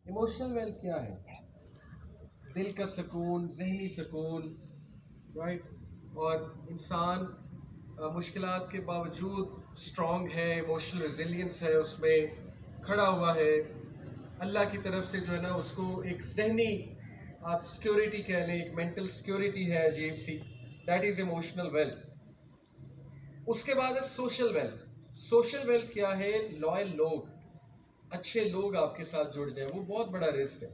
Emotional wealth کیا ہے؟ دل کا سکون، ذہنی سکون، رائٹ. اور انسان مشکلات کے باوجود اسٹرانگ ہے، ایموشنل ریزیلینس ہے، اس میں کھڑا ہوا ہے. اللہ کی طرف سے جو ہے نا اس کو ایک ذہنی آپ سیکیورٹی کہہ لیں، ایک مینٹل سیکیورٹی ہے عجیب سی. That is emotional wealth. اس کے بعد ہے سوشل ویلتھ. سوشل ویلتھ کیا ہے؟ لائل لوگ، اچھے لوگ آپ کے ساتھ جڑ جائیں، وہ بہت بڑا رسک ہے.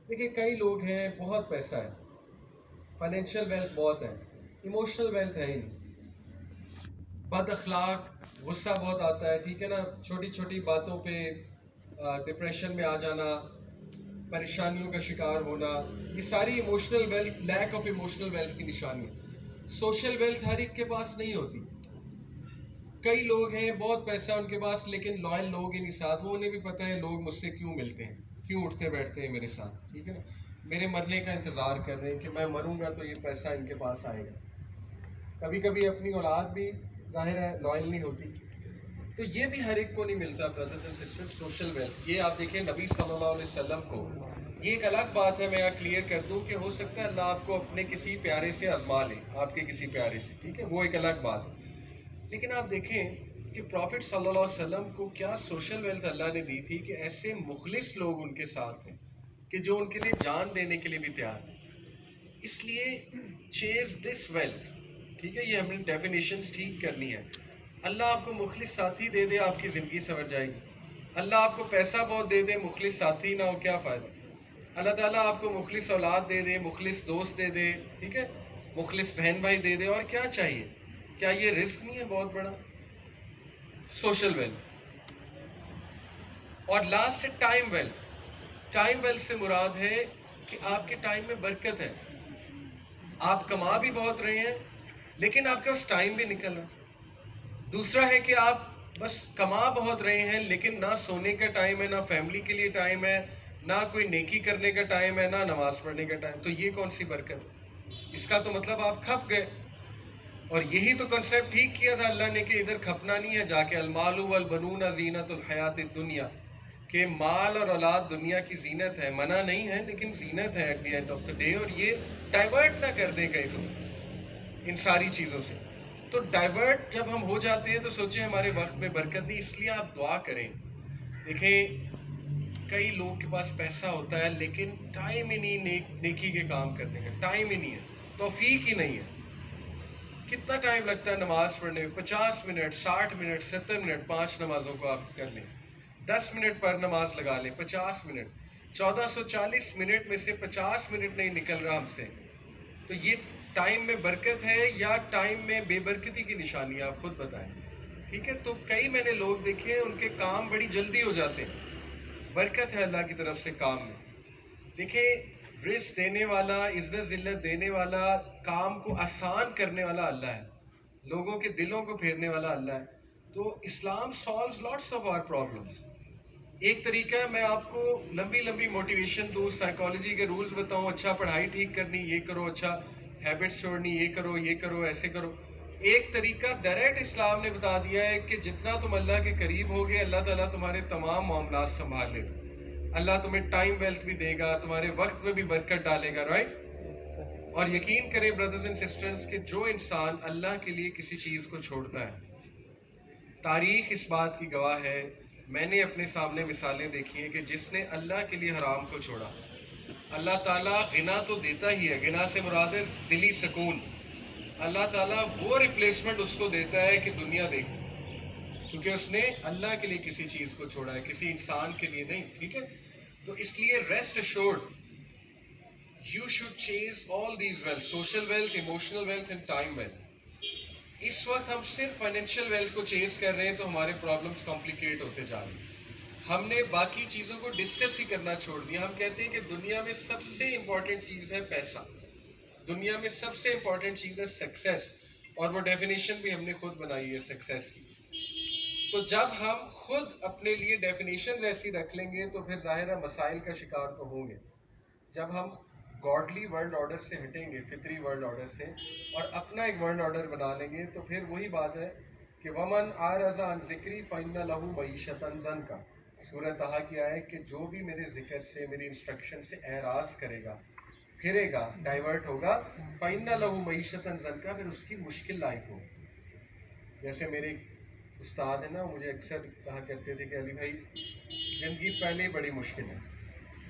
دیکھیں کئی لوگ ہیں بہت پیسہ ہے، فائنینشیل ویلتھ بہت ہے، ایموشنل ویلتھ ہے ہی نہیں. بد اخلاق، غصہ بہت آتا ہے، ٹھیک ہے نا، چھوٹی چھوٹی باتوں پہ ڈپریشن میں آ جانا، پریشانیوں کا شکار ہونا، یہ ساری emotional wealth, lack of emotional wealth کی نشانی ہے. سوشل ویلتھ ہر ایک کے پاس نہیں ہوتی. کئی لوگ ہیں بہت پیسہ ان کے پاس لیکن لائل لوگ ہی نہیں ساتھ. وہ انہیں بھی پتہ ہے لوگ مجھ سے کیوں ملتے ہیں، کیوں اٹھتے بیٹھتے ہیں میرے ساتھ، ٹھیک ہے نا، میرے مرنے کا انتظار کر رہے ہیں کہ میں مروں گا تو یہ پیسہ ان کے پاس آئے گا. کبھی کبھی اپنی اولاد بھی ظاہر ہے لائل نہیں ہوتی. تو یہ بھی ہر ایک کو نہیں ملتا brothers and sister. Social wealth یہ آپ دیکھیں نبی صلی اللہ علیہ وسلم کو، یہ ایک الگ بات ہے، میں یہاں کلیئر کر دوں کہ ہو سکتا ہے اللہ آپ کو اپنے کسی پیارے سے آزما لے، آپ کے کسی پیارے سے، ٹھیک ہے، وہ ایک الگ بات ہے. لیکن آپ دیکھیں کہ پروفٹ صلی اللہ علیہ وسلم کو کیا سوشل ویلتھ اللہ نے دی تھی کہ ایسے مخلص لوگ ان کے ساتھ ہیں کہ جو ان کے لیے جان دینے کے لیے بھی تیار ہیں. اس لیے چیز دس ویلتھ، ٹھیک ہے، یہ ہم نے ڈیفینیشنز ٹھیک کرنی ہے. اللہ آپ کو مخلص ساتھی دے دے، آپ کی زندگی سنور جائے گی. اللہ آپ کو پیسہ بہت دے دے، مخلص ساتھی نہ ہو، کیا فائدہ. اللہ تعالیٰ آپ کو مخلص اولاد دے دے، مخلص دوست دے دے، ٹھیک ہے، مخلص بہن بھائی دے دے، اور کیا چاہیے؟ کیا یہ رزق نہیں ہے بہت بڑا؟ Social wealth. اور لاسٹ ہے ٹائم ویلتھ. ٹائم ویلتھ سے مراد ہے کہ آپ کے ٹائم میں برکت ہے. آپ کما بھی بہت رہے ہیں لیکن آپ کے پاس ٹائم بھی نکل رہا. دوسرا ہے کہ آپ بس کما بہت رہے ہیں لیکن نہ سونے کا ٹائم ہے، نہ فیملی کے لیے ٹائم ہے، نہ کوئی نیکی کرنے کا ٹائم ہے، نہ نماز پڑھنے کا ٹائم. تو یہ کون سی برکت ہے؟ اس کا تو مطلب آپ کھپ گئے. اور یہی تو کنسیپٹ ٹھیک کیا تھا اللہ نے کہ ادھر کھپنا نہیں ہے جا کے. المال والبنون زینت الحیات الدنیا، کہ مال اور اولاد دنیا کی زینت ہے، منع نہیں ہے لیکن زینت ہے at the end of the day. اور یہ ڈائیورٹ نہ کر دیں کہیں تو ان ساری چیزوں سے. تو ڈائیورٹ جب ہم ہو جاتے ہیں تو سوچیں ہمارے وقت میں برکت نہیں. اس لیے آپ دعا کریں. دیکھیں کئی لوگوں کے پاس پیسہ ہوتا ہے لیکن ٹائم ہی نہیں نیکی کے کام کرنے کا، ٹائم ہی نہیں ہے، توفیق ہی نہیں ہے. کتنا ٹائم لگتا ہے نماز پڑھنے میں؟ 50 منٹ، 60 منٹ، 70 منٹ. 5 نمازوں کو آپ کر لیں، 10 منٹ پر نماز لگا لیں، 50 منٹ. 1440 منٹ میں سے 50 منٹ نہیں نکل رہا ہم سے. تو یہ ٹائم میں برکت ہے یا ٹائم میں بے برکتی کی نشانی ہے؟ آپ خود بتائیں. ٹھیک ہے، تو کئی میں نے لوگ دیکھے ان کے کام بڑی جلدی ہو جاتے ہیں. برکت ہے اللہ کی طرف سے کام میں. دیکھیں رزق دینے والا، عزت ذلت دینے والا، کام کو آسان کرنے والا اللہ ہے، لوگوں کے دلوں کو پھیرنے والا اللہ ہے. تو Islam solves lots of our problems. ایک طریقہ ہے، میں آپ کو لمبی لمبی موٹیویشن دوں، سائیکالوجی کے رولز بتاؤں، اچھا پڑھائی ٹھیک کرنی یہ کرو، اچھا ہیبٹس چھوڑنی یہ کرو، یہ کرو، ایسے کرو. ایک طریقہ ڈائریکٹ اسلام نے بتا دیا ہے کہ جتنا تم اللہ کے قریب ہوگے اللہ تعالیٰ تمہارے تمام معاملات سنبھال لے گا. اللہ تمہیں ٹائم ویلتھ بھی دے گا، تمہارے وقت میں بھی برکت ڈالے گا، رائٹ. اور یقین کریں بردرز اینڈ سسٹرز کہ جو انسان اللہ کے لیے کسی چیز کو چھوڑتا ہے، تاریخ اس بات کی گواہ ہے، میں نے اپنے سامنے مثالیں دیکھی ہیں کہ جس نے اللہ کے لیے حرام کو چھوڑا، اللہ تعالیٰ غنا تو دیتا ہی ہے، غنا سے مراد ہے دلی سکون. اللہ تعالیٰ وہ ریپلیسمنٹ اس کو دیتا ہے کہ دنیا دیکھو، کیونکہ اس نے اللہ کے لیے کسی چیز کو چھوڑا ہے، کسی انسان کے لیے نہیں. ٹھیک ہے، تو اس لیے rest assured you should chase all these wealth: social wealth, emotional wealth and time wealth. اس وقت ہم صرف فائنینشیل ویلتھ کو چیز کر رہے ہیں تو ہمارے پرابلمس کمپلیکیٹ ہوتے جا رہے ہیں. ہم نے باقی چیزوں کو ڈسکس ہی کرنا چھوڑ دیا. ہم کہتے ہیں کہ دنیا میں سب سے امپورٹنٹ چیز ہے پیسہ، دنیا میں سب سے امپورٹنٹ چیز ہے سکسیس، اور وہ ڈیفینیشن بھی ہم نے خود بنائی ہے سکسیس کی. تو جب ہم خود اپنے لیے ڈیفینیشنز ایسی رکھ لیں گے تو پھر ظاہر ہے مسائل کا شکار تو ہوں گے. جب ہم گاڈلی ورلڈ آرڈر سے ہٹیں گے، فطری ورلڈ آرڈر سے، اور اپنا ایک ورلڈ آرڈر بنا لیں گے، تو پھر وہی بات ہے کہ ومن اعرض عن ذکری فإن لہ معیشۃ ضنکا. سورہ طہ کی آئے کہ جو بھی میرے ذکر سے میری انسٹرکشن سے اعراض کرے گا، پھرے گا، ڈائیورٹ ہوگا، فَإِنَّ لَهُ مَعِيشَةً ضَنْكَا، پھر اس کی مشکل لائف ہوگی. جیسے میرے استاد ہیں نا، مجھے اکثر کہا کرتے تھے کہ علی بھائی زندگی پہلے ہی بڑی مشکل ہے،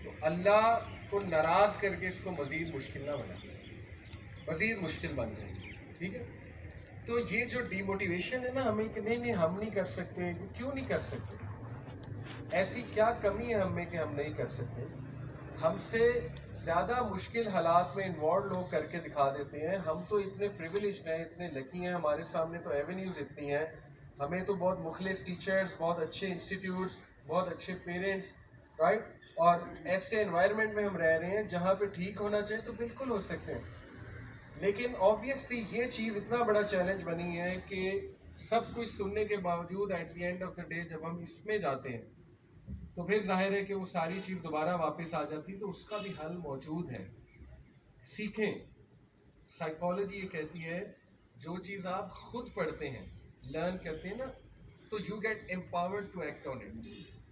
تو اللہ کو ناراض کر کے اس کو مزید مشکل نہ بنا، مزید مشکل بن جائے گی. ٹھیک ہے؟ تو یہ جو ڈی موٹیویشن ہے نا ہمیں کہ نہیں ہم نہیں کر سکتے، کیوں نہیں کر سکتے؟ ایسی کیا کمی ہے ہم میں کہ ہم نہیں کر سکتے؟ ہم سے زیادہ مشکل حالات میں انوالو لوگ کر کے دکھا دیتے ہیں. ہم تو اتنے پریویلیجڈ ہیں، اتنے لکی ہیں، ہمارے سامنے تو ایونیوز اتنی ہیں، ہمیں تو بہت مخلص ٹیچرز، بہت اچھے انسٹیٹیوٹس، بہت اچھے پیرنٹس، رائٹ، اور ایسے انوائرمنٹ میں ہم رہ رہے ہیں جہاں پہ ٹھیک ہونا چاہیے تو بالکل ہو سکتے ہیں. لیکن آبویسلی یہ چیز اتنا بڑا چیلنج بنی ہے کہ سب کچھ سننے کے باوجود at the end of the day جب ہم اس میں جاتے ہیں تو پھر ظاہر ہے کہ وہ ساری چیز دوبارہ واپس آ جاتی. تو اس کا بھی حل موجود ہے. سیکھیں. سائیکالوجی یہ کہتی ہے جو چیز آپ خود پڑھتے ہیں، لرن کرتے ہیں نا، تو you get empowered to act on it.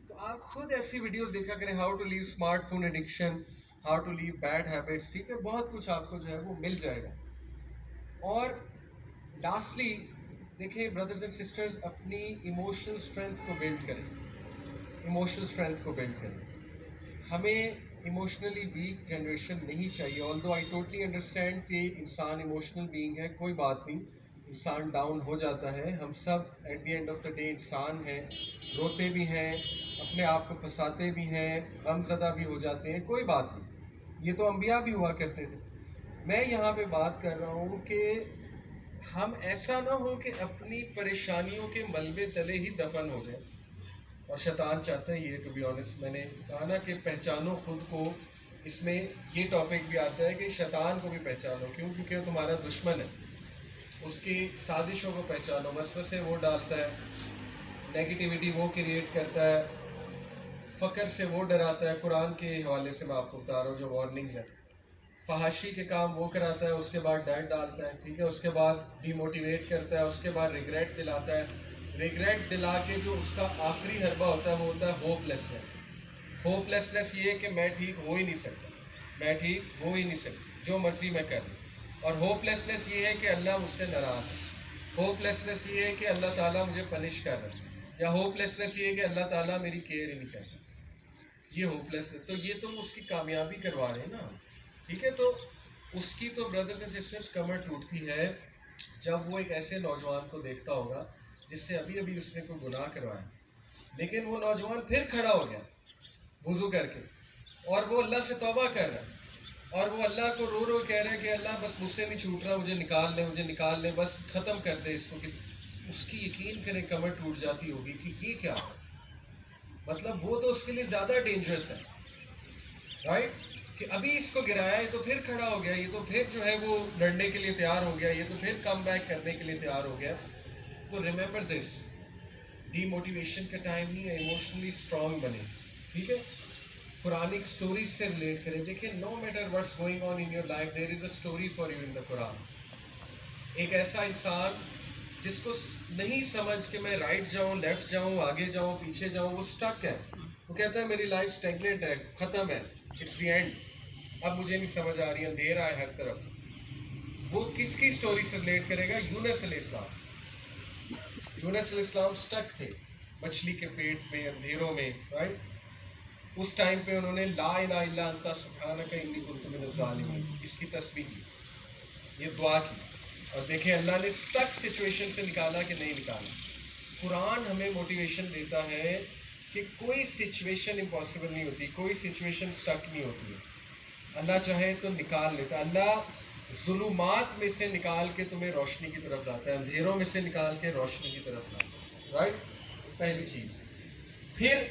تو آپ خود ایسی ویڈیوز دیکھا کریں، how to leave smart phone addiction, how to leave bad habits. ٹھیک ہے، بہت کچھ آپ کو جو ہے وہ مل جائے گا. اور لاسٹلی دیکھیں بردرز اینڈ سسٹرز، اپنی ایموشنل اسٹرینتھ کو بلڈ کریں. ایموشنل اسٹرینتھ کو بلڈ کریں. ہمیں ایموشنلی ویک جنریشن نہیں چاہیے. آلدو آئی ٹوٹلی انڈرسٹینڈ کہ انسان ایموشنل بینگ ہے، کوئی بات نہیں، انسان ڈاؤن ہو جاتا ہے. ہم سب at the end of the day انسان ہیں، روتے بھی ہیں، اپنے آپ کو پھنساتے بھی ہیں، غم زدہ بھی ہو جاتے ہیں، کوئی بات نہیں. یہ تو انبیاء بھی ہوا کرتے تھے. میں یہاں پہ بات کر رہا ہوں کہ ہم ایسا نہ ہو کہ اپنی پریشانیوں کے ملبے تلے ہی دفن ہو جائیں. اور شیطان چاہتا ہے یہ، ٹو بی آنیسٹ، میں نے کہا نا کہ پہچانو خود کو. اس میں یہ ٹاپک بھی آتا ہے کہ شیطان کو بھی پہچانو. کیوں؟ کیونکہ وہ تمہارا دشمن ہے. اس کی سازشوں کو پہچانو. وسوسے وہ ڈالتا ہے، نیگیٹیوٹی وہ کریٹ کرتا ہے، فقر سے وہ ڈراتا ہے. قرآن کے حوالے سے میں آپ کو بتا رہا ہوں جو وارننگز ہیں. فحاشی کے کام وہ کراتا ہے، اس کے بعد ڈر ڈالتا ہے. ٹھیک ہے، اس کے بعد ڈی موٹیویٹ کرتا ہے، اس کے بعد ریگریٹ دلاتا ہے. ریگریٹ دلا کے جو اس کا آخری حربہ ہوتا ہے وہ ہوتا ہے ہوپ لیسنس. ہوپ لیسنس یہ ہے کہ میں ٹھیک ہو ہی نہیں سکتا، میں ٹھیک ہو ہی نہیں سکتا، جو مرضی میں کر لوں. اور ہوپ لیسنس یہ ہے کہ اللہ مجھ سے ناراض ہے. ہوپ لیسنس یہ ہے کہ اللہ تعالیٰ مجھے پنش کر رہا ہے. یا ہوپ لیسنس یہ ہے کہ اللہ تعالیٰ میری کیئر ہی نہیں کرتا. یہ ہوپ لیسنس. تو یہ تو اس کی کامیابی کروا رہے ہیں نا. ٹھیک ہے، تو اس کی تو بردرز اینڈ سسٹرز کمر ٹوٹتی ہے جب وہ ایک ایسے نوجوان کو دیکھتا ہوگا جس سے ابھی ابھی اس نے کوئی گناہ کروایا، لیکن وہ نوجوان پھر کھڑا ہو گیا وضو کر کے، اور وہ اللہ سے توبہ کر رہا ہے، اور وہ اللہ کو رو رو کہہ رہا ہے کہ اللہ بس مجھ سے نہیں چھوٹ رہا، مجھے نکال لے، مجھے نکال لے، بس ختم کر دے اس کو. اس کی یقین کریں کمر ٹوٹ جاتی ہوگی کہ یہ کیا ہے. مطلب وہ تو اس کے لیے زیادہ ڈینجرس ہے، رائٹ، کہ ابھی اس کو گرایا ہے تو پھر کھڑا ہو گیا، یہ تو پھر جو ہے وہ لڑنے کے لیے تیار ہو گیا، یہ تو پھر کم بیک کرنے کے لیے تیار ہو گیا. تو ریممبر دس، ڈی موٹیویشن کا ٹائم نہیں ہے، ایموشنلی اسٹرانگ بنے. ٹھیک ہے، قرآنک سٹوریز سے ریلیٹ کریں. دیکھیں، no matter what's going on in your life, there is a story for you in the Quran. ایک ایسا انسان جس کو نہیں سمجھ کہ میں رائٹ جاؤں، لیفٹ جاؤں، آگے جاؤں، پیچھے جاؤں، وہ اسٹک ہے. وہ کہتا ہے میری لائف اسٹیگنٹ ہے، ختم ہے، اٹس دی اینڈ، اب مجھے نہیں سمجھ آ رہی ہے، اندھیرا ہے ہر طرف. وہ کس کی سٹوری سے ریلیٹ کرے گا؟ یونس علیہ السلام. یونس علیہ السلام اسٹک تھے مچھلی کے پیٹ میں، اندھیروں میں، رائٹ. اس ٹائم پہ انہوں نے لا الہ الا انت سبحانک انی کنت من الظالمین، اس کی تسبیح کی، یہ دعا کی، اور دیکھیں اللہ نے اسٹک سچویشن سے نکالا کہ نہیں نکالا. قرآن ہمیں موٹیویشن دیتا ہے کہ کوئی سچویشن امپاسبل نہیں ہوتی، کوئی سچویشن اسٹک نہیں ہوتی ہے. اللہ چاہے تو نکال لیتا. اللہ ظلمات میں سے نکال کے تمہیں روشنی کی طرف لاتا ہے، اندھیروں میں سے نکال کے روشنی کی طرف لاتا ہے، رائٹ. پہلی چیز. پھر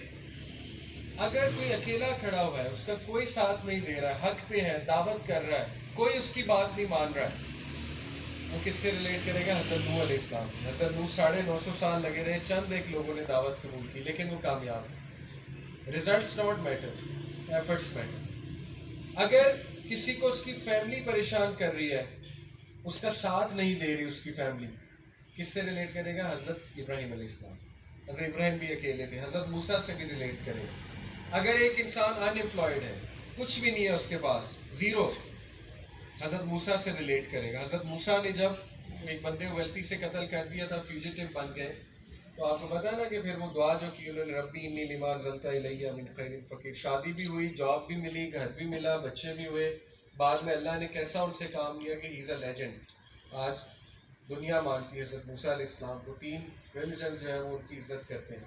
اگر کوئی اکیلا کھڑا ہوا ہے، اس کا کوئی ساتھ نہیں دے رہا ہے، حق پہ ہے، دعوت کر رہا ہے، کوئی اس کی بات نہیں مان رہا ہے، وہ کس سے ریلیٹ کرے گا؟ حضرت نوح علیہ السلام سے. حضرت نوح 950 سال لگے رہے، چند ایک لوگوں نے دعوت قبول کی، لیکن وہ کامیاب ہیں. Results not matter, efforts matter. اگر کسی کو اس کی فیملی پریشان کر رہی ہے، اس کا ساتھ نہیں دے رہی اس کی فیملی، کس سے ریلیٹ کرے گا؟ حضرت ابراہیم علیہ السلام. حضرت ابراہیم بھی اکیلے تھے, حضرت موسیٰ سے بھی ریلیٹ کریں. اگر ایک انسان ان امپلائڈ ہے, کچھ بھی نہیں ہے اس کے پاس, زیرو, حضرت موسیٰ سے ریلیٹ کرے گا. حضرت موسیٰ نے جب ایک بندے کو غلطی سے قتل کر دیا تھا, فیوجیٹو بن گئے, تو آپ کو پتا نا کہ پھر وہ دعا جو کی انہوں نے, ربی انی لما انزلت الی من خیر فقیر. شادی بھی ہوئی, جاب بھی ملی, گھر بھی ملا, بچے بھی ہوئے. بعد میں اللہ نے کیسا ان سے کام لیا کہ ہی از اے لیجنڈ. آج دنیا مانتی ہے حضرت موسیٰ علیہ السلام کو, 3 ریلیجن جو ہے وہ ان کی عزت کرتے ہیں.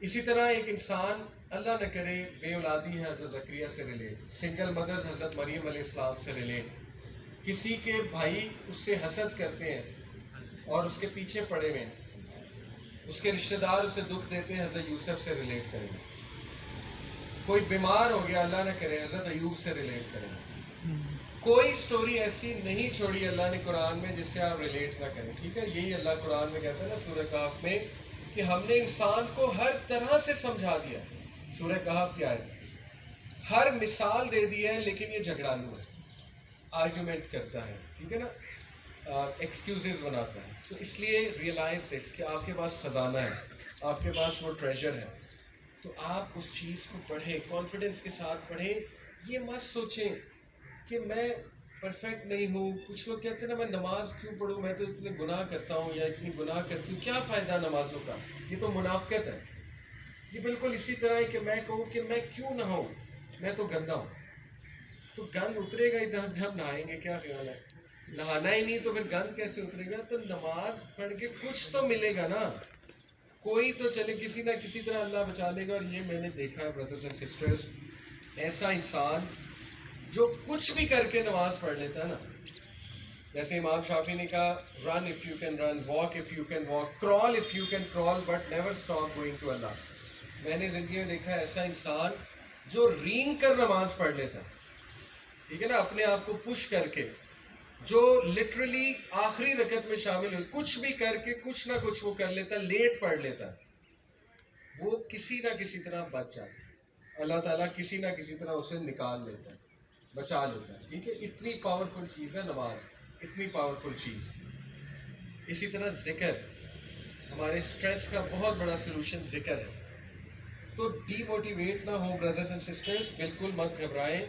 اسی طرح ایک انسان اللہ نہ کرے بے اولادی ہے, حضرت زکریا سے ریلیٹ. سنگل مدرز حضرت مریم علیہ السلام سے ریلیٹ. کسی کے بھائی اس سے حسد کرتے ہیں اور اس کے پیچھے پڑے ہوئے ہیں, اس کے رشتہ دار اسے دکھ دیتے ہیں, حضرت یوسف سے ریلیٹ کریں. کوئی بیمار ہو گیا, اللہ نہ کرے, حضرت ایوب سے ریلیٹ کریں. کوئی سٹوری ایسی نہیں چھوڑی اللہ نے قرآن میں جس سے آپ ریلیٹ نہ کریں. ٹھیک ہے, یہی اللہ قرآن میں کہتا ہے نا سورہ کہف میں کہ ہم نے انسان کو ہر طرح سے سمجھا دیا. سورہ کہف کیا ہے, ہر مثال دے دی ہے, لیکن یہ جھگڑالو ہے, آرگیومنٹ کرتا ہے, ٹھیک ہے نا, ایکسکیوزز بناتا ہے. تو اس لیے ریئلائز دس کہ آپ کے پاس خزانہ ہے, آپ کے پاس وہ ٹریجر ہے, تو آپ اس چیز کو پڑھیں, کانفیڈنس کے ساتھ پڑھیں. یہ مت سوچیں کہ میں پرفیکٹ نہیں ہوں. کچھ لوگ کہتے ہیں نا میں نماز کیوں پڑھوں, میں تو اتنے گناہ کرتا ہوں یا اتنی گناہ کرتی ہوں, کیا فائدہ نمازوں کا, یہ تو منافقت ہے. یہ بالکل اسی طرح ہے کہ میں کہوں کہ میں کیوں نہاؤں, میں تو گندا ہوں. تو گند اترے گا ادھر جب نہائیں گے, کیا خیال ہے, نہانا ہی نہیں تو پھر گند کیسے اترے گا. تو نماز پڑھ کے کچھ تو ملے گا نا, کوئی تو چلے, کسی نہ کسی طرح اللہ بچا لے گا. اور یہ میں نے دیکھا ہے برادرز اینڈ سسٹرز, ایسا انسان جو کچھ بھی کر کے نماز پڑھ لیتا ہے نا, جیسے امام شافعی نے کہا run if you can run, walk if you can walk, crawl if you can crawl, but never stop going to اللہ. میں نے زندگی میں دیکھا ہے ایسا انسان جو رینگ کر نماز پڑھ لیتا ہے, ٹھیک ہے نا, اپنے آپ کو پش کر کے, جو لٹرلی آخری رکعت میں شامل ہوئی, کچھ بھی کر کے کچھ نہ کچھ وہ کر لیتا ہے, لیٹ پڑھ لیتا ہے, وہ کسی نہ کسی طرح بچ جاتا ہے. اللہ تعالیٰ کسی نہ کسی طرح اسے نکال لیتا ہے, بچا لیتا ہے. ٹھیک ہے, اتنی پاورفل چیز ہے نماز, اتنی پاورفل چیز. اسی طرح ذکر, ہمارے سٹریس کا بہت بڑا سلوشن ذکر ہے. تو ڈی موٹیویٹ نہ ہو برادرز اینڈ سسٹرز, بالکل مت گھبرائیں,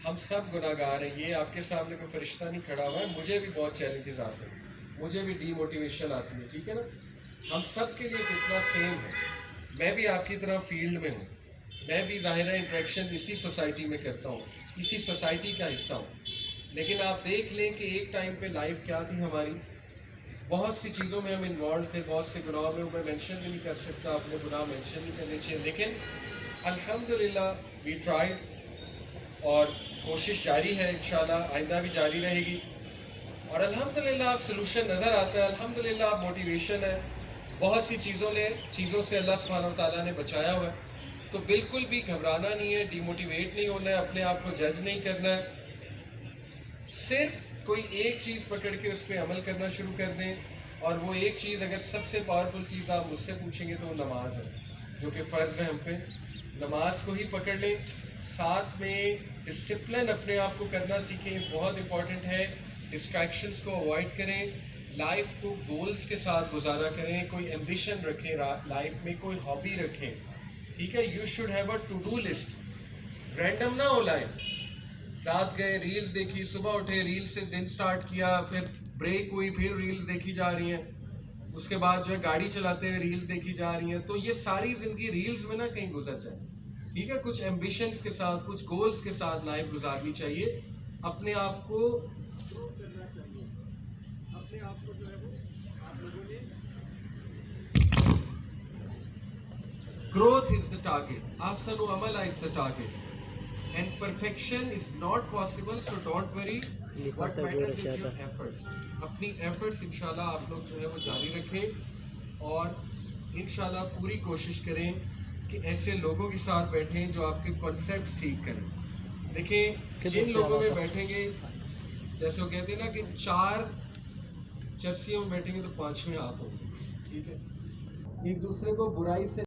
ہم سب گناہ گار ہیں. یہ آپ کے سامنے کوئی فرشتہ نہیں کھڑا ہوا ہے, مجھے بھی بہت چیلنجز آتے ہیں, مجھے بھی ڈی موٹیویشن آتی ہے, ٹھیک ہے نا. ہم سب کے لیے فتنہ سیم ہے, میں بھی آپ کی طرح فیلڈ میں ہوں, میں بھی ظاہرہ انٹریکشن اسی سوسائٹی میں کرتا ہوں, اسی سوسائٹی کا حصہ ہوں. لیکن آپ دیکھ لیں کہ ایک ٹائم پہ لائف کیا تھی ہماری, بہت سی چیزوں میں ہم انوالو تھے, بہت سے گناہوں میں میں مینشن بھی نہیں کر سکتا, اپنے گناہ مینشن نہیں کرنے چاہیے, لیکن الحمدللہ وی ٹرائی, اور کوشش جاری ہے, انشاءاللہ آئندہ بھی جاری رہے گی. اور الحمدللہ آپ سلوشن نظر آتا ہے, الحمدللہ آپ موٹیویشن ہے, بہت سی چیزوں سے اللہ سبحانہ و تعالیٰ نے بچایا ہوا ہے. تو بالکل بھی گھبرانا نہیں ہے, ڈی موٹیویٹ نہیں ہونا ہے, اپنے آپ کو جج نہیں کرنا ہے. صرف کوئی ایک چیز پکڑ کے اس پہ عمل کرنا شروع کر دیں, اور وہ ایک چیز, اگر سب سے پاورفل چیز آپ مجھ سے پوچھیں گے تو وہ نماز ہے, جو کہ فرض ہے ہم پہ. نماز کو ہی پکڑ لیں, ساتھ میں ڈسپلن اپنے آپ کو کرنا سیکھیں, بہت امپورٹنٹ ہے. ڈسٹریکشنز کو اوائڈ کریں, لائف کو گولز کے ساتھ گزارا کریں, کوئی ایمبیشن رکھیں لائف میں, کوئی ہابی رکھیں, ٹھیک ہے. You should have a to do list, random نہ ہو لائف. رات گئے ریلز دیکھی, صبح اٹھے ریلز سے دن سٹارٹ کیا, پھر بریک ہوئی, پھر ریلز دیکھی جا رہی ہیں, اس کے بعد جو ہے گاڑی چلاتے ہوئے ریلز دیکھی جا رہی ہیں. تو یہ ساری زندگی ریلز میں نہ کہیں گزر جائے, ٹھیک ہے. کچھ ایمبیشنز کے ساتھ, کچھ گولز کے ساتھ لائف گزارنی چاہیے, اپنے آپ کو گرو کرنا چاہیے, اپنے آپ کو جو ہے وہ آپ لوگوں نے, growth is the target, ahsanu amala is the target, and perfection is not possible, so don't worry. What matters is your efforts. اپنی efforts انشاءاللہ آپ لوگ جو ہے وہ جاری رکھیں, اور انشاءاللہ پوری کوشش کریں کہ ایسے لوگوں کے ساتھ بیٹھیں جو آپ کے کنسیپٹس ٹھیک کریں. دیکھیں جن لوگوں میں بیٹھیں گے, جیسے وہ کہتے ہیں نا کہ 4 چرسیوں میں بیٹھیں گے تو 5ویں آپ ہوں گے, ٹھیک ہے. ایک دوسرے کو برائی سے